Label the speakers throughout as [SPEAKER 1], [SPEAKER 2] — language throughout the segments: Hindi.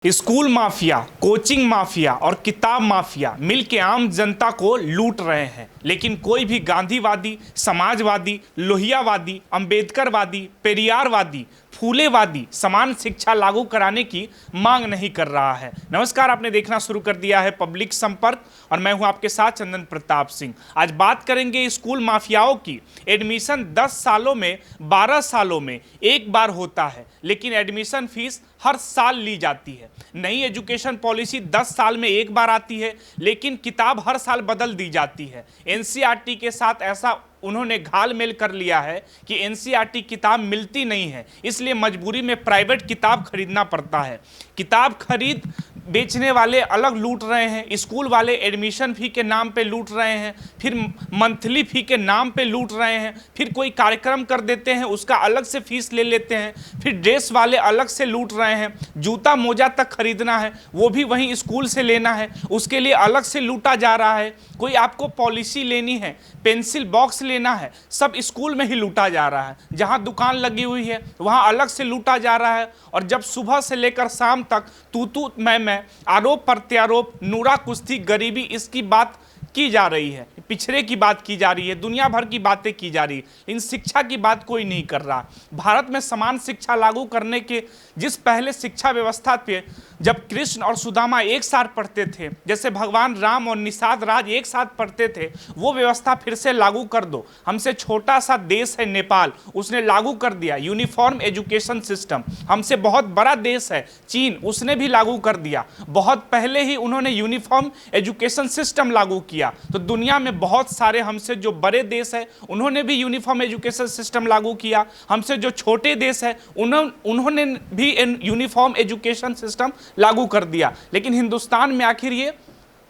[SPEAKER 1] स्कूल माफिया, कोचिंग माफिया और किताब माफिया मिलकर आम जनता को लूट रहे हैं। लेकिन कोई भी गांधीवादी, समाजवादी, लोहियावादी, अंबेडकरवादी, पेरियारवादी, फूलेवादी समान शिक्षा लागू कराने की मांग नहीं कर रहा है। नमस्कार, आपने देखना शुरू कर दिया है पब्लिक संपर्क और मैं हूं आपके साथ चंदन प्रताप सिंह। आज बात करेंगे स्कूल माफियाओं की। एडमिशन 10 सालों में 12 सालों में एक बार होता है, लेकिन एडमिशन फीस हर साल ली जाती है। नई एजुकेशन पॉलिसी 10 साल में एक बार आती है, लेकिन किताब हर साल बदल दी जाती है। एनसीईआरटी के साथ ऐसा उन्होंने घालमेल कर लिया है कि एनसीईआरटी किताब मिलती नहीं है, इसलिए मजबूरी में प्राइवेट किताब खरीदना पड़ता है। किताब खरीद बेचने वाले अलग लूट रहे हैं, स्कूल वाले एडमिशन फी के नाम पे लूट रहे हैं, फिर मंथली फी के नाम पे लूट रहे हैं, फिर कोई कार्यक्रम कर देते हैं उसका अलग से फीस ले लेते हैं, फिर ड्रेस वाले अलग से लूट रहे हैं। जूता मोजा तक खरीदना है वो भी वहीं स्कूल से लेना है, उसके लिए अलग से लूटा जा रहा है। कोई आपको पॉलिसी लेनी है, पेंसिल बॉक्स लेना है, सब स्कूल में ही लूटा जा रहा है। जहां दुकान लगी हुई है वहां अलग से लूटा जा रहा है। और जब सुबह से लेकर शाम तक तू मैं आरोप प्रत्यारोप, नूरा कुश्ती, गरीबी, इसकी बात की जा रही है, पिछड़े की बात की जा रही है, दुनिया भर की बातें की जा रही है, इन शिक्षा की बात कोई नहीं कर रहा। भारत में समान शिक्षा लागू करने के जिस पहले शिक्षा व्यवस्था पे जब कृष्ण और सुदामा एक साथ पढ़ते थे, जैसे भगवान राम और निषाद राज एक साथ पढ़ते थे, वो व्यवस्था फिर से लागू कर दो। हमसे छोटा सा देश है नेपाल, उसने लागू कर दिया यूनिफॉर्म एजुकेशन सिस्टम। हमसे बहुत बड़ा देश है चीन, उसने भी लागू कर दिया। बहुत पहले ही उन्होंने यूनिफॉर्म एजुकेशन सिस्टम लागू किया। तो दुनिया में बहुत सारे हमसे जो बड़े देश है उन्होंने भी यूनिफॉर्म एजुकेशन सिस्टम लागू किया। हमसे जो छोटे देश है उन्होंने भी यूनिफॉर्म एजुकेशन सिस्टम लागू कर दिया। लेकिन हिंदुस्तान में आखिर ये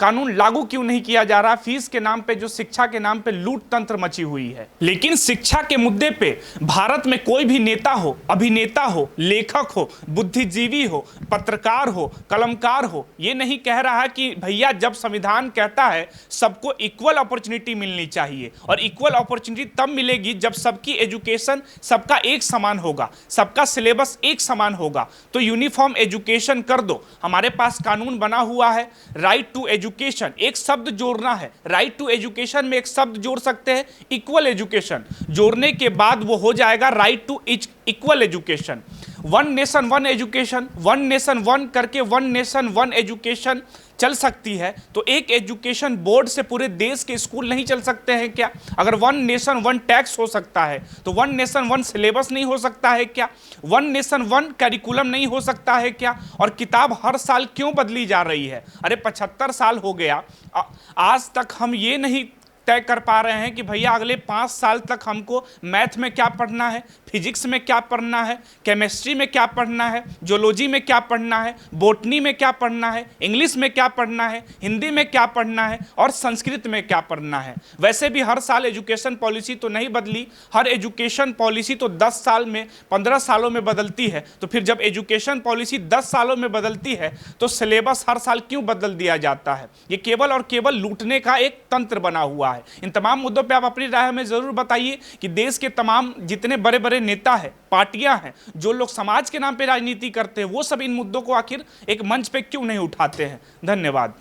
[SPEAKER 1] कानून लागू क्यों नहीं किया जा रहा? फीस के नाम पे, जो शिक्षा के नाम पे लूट तंत्र मची हुई है। लेकिन शिक्षा के मुद्दे पे भारत में कोई भी नेता हो, अभिनेता हो, लेखक हो, बुद्धिजीवी हो, पत्रकार हो, कलमकार हो, ये नहीं कह रहा है कि भैया जब संविधान कहता है सबको इक्वल अपॉर्चुनिटी मिलनी चाहिए, और इक्वल अपॉर्चुनिटी तब मिलेगी जब सबकी एजुकेशन सबका एक समान होगा, सबका सिलेबस एक समान होगा। तो यूनिफॉर्म एजुकेशन कर दो। हमारे पास कानून बना हुआ है, राइट टू एजुकेशन, एक शब्द जोड़ना है। राइट टू एजुकेशन में एक शब्द जोड़ सकते हैं, इक्वल एजुकेशन जोड़ने के बाद वो हो जाएगा right to equal education. One nation one education, one nation one करके वन नेशन वन एजुकेशन चल सकती है। तो एक एजुकेशन बोर्ड से पूरे देश के स्कूल नहीं चल सकते हैं क्या? अगर वन नेशन वन टैक्स हो सकता है तो वन नेशन वन सिलेबस नहीं हो सकता है क्या? वन नेशन वन करिकुलम नहीं हो सकता है क्या? और किताब हर साल क्यों बदली जा रही है? अरे 75 साल हो गया, आज तक हम ये नहीं तय कर पा रहे हैं कि भैया अगले 5 साल तक हमको मैथ में क्या पढ़ना है, फिजिक्स में क्या पढ़ना है, केमिस्ट्री में क्या पढ़ना है, जोलॉजी में क्या पढ़ना है, बॉटनी में क्या पढ़ना है, इंग्लिश में क्या पढ़ना है, हिंदी में क्या पढ़ना है और संस्कृत में क्या पढ़ना है। वैसे भी हर साल एजुकेशन पॉलिसी तो नहीं बदली, हर एजुकेशन पॉलिसी तो 10 साल में 15 सालों में बदलती है। तो फिर जब एजुकेशन पॉलिसी 10 सालों में बदलती है तो सिलेबस हर साल क्यों बदल दिया जाता है? ये केवल और केवल लूटने का एक तंत्र बना हुआ है। इन तमाम मुद्दों पे आप अपनी राय हमें जरूर बताइए कि देश के तमाम जितने बड़े बड़े नेता हैं, पार्टियां हैं, जो लोग समाज के नाम पे राजनीति करते हैं, वो सब इन मुद्दों को आखिर एक मंच पे क्यों नहीं उठाते हैं? धन्यवाद।